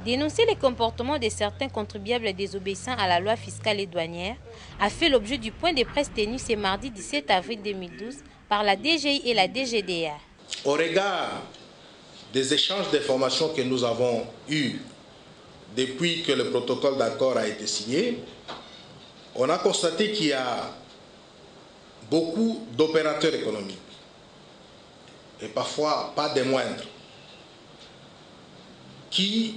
Dénoncer les comportements de certains contribuables désobéissants à la loi fiscale et douanière a fait l'objet du point de presse tenu ce mardi 17 avril 2012 par la DGI et la DGDA. Au regard des échanges d'informations que nous avons eus depuis que le protocole d'accord a été signé, on a constaté qu'il y a beaucoup d'opérateurs économiques, et parfois pas des moindres, qui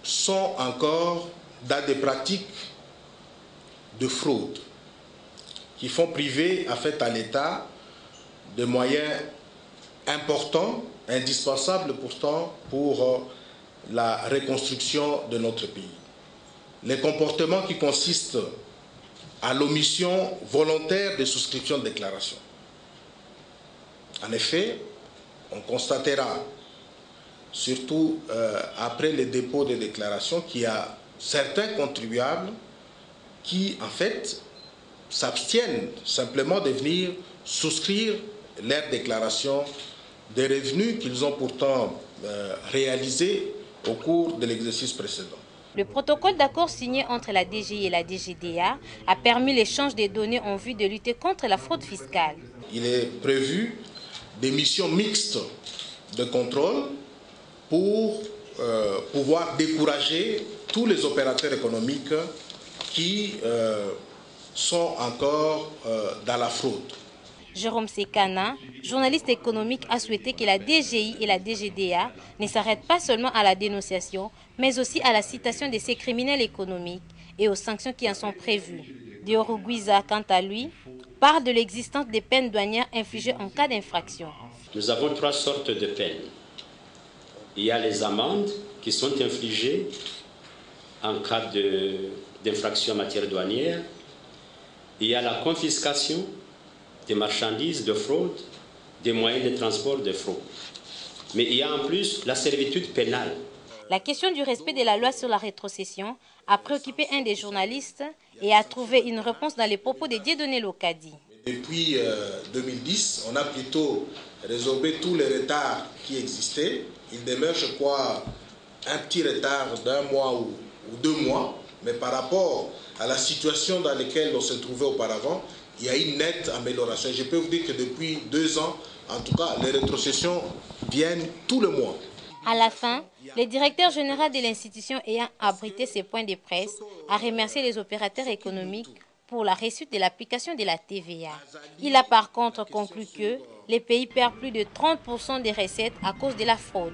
sont encore dans des pratiques de fraude, qui font priver en fait à l'État de moyens importants, indispensables pourtant pour la reconstruction de notre pays. Les comportements qui consistent à l'omission volontaire de souscription de déclaration. En effet, on constatera, surtout après le dépôt des déclarations, qu'il y a certains contribuables qui, en fait, s'abstiennent simplement de venir souscrire leur déclaration des revenus qu'ils ont pourtant réalisés au cours de l'exercice précédent. Le protocole d'accord signé entre la DGI et la DGDA a permis l'échange des données en vue de lutter contre la fraude fiscale. Il est prévu des missions mixtes de contrôle pour pouvoir décourager tous les opérateurs économiques qui sont encore dans la fraude. Jérôme Sekana, journaliste économique, a souhaité que la DGI et la DGDA ne s'arrêtent pas seulement à la dénonciation, mais aussi à la citation de ces criminels économiques et aux sanctions qui en sont prévues. Dioro Guiza, quant à lui, parle de l'existence des peines douanières infligées en cas d'infraction. Nous avons trois sortes de peines. Il y a les amendes qui sont infligées en cas d'infraction en matière douanière. Il y a la confiscation des marchandises de fraude, des moyens de transport de fraude. Mais il y a en plus la servitude pénale. La question du respect de la loi sur la rétrocession a préoccupé un des journalistes et a trouvé une réponse dans les propos de Dieudonné Lokadi. Depuis 2010, on a plutôt résorbé tous les retards qui existaient. Il demeure, je crois, un petit retard d'un mois ou 2 mois, mais par rapport à la situation dans laquelle on se trouvait auparavant, il y a une nette amélioration. Je peux vous dire que depuis 2 ans, en tout cas, les rétrocessions viennent tout le mois. À la fin, le directeur général de l'institution ayant abrité ces points de presse a remercié les opérateurs économiques pour la réussite de l'application de la TVA. Il a par contre conclu que les pays perdent plus de 30% des recettes à cause de la fraude.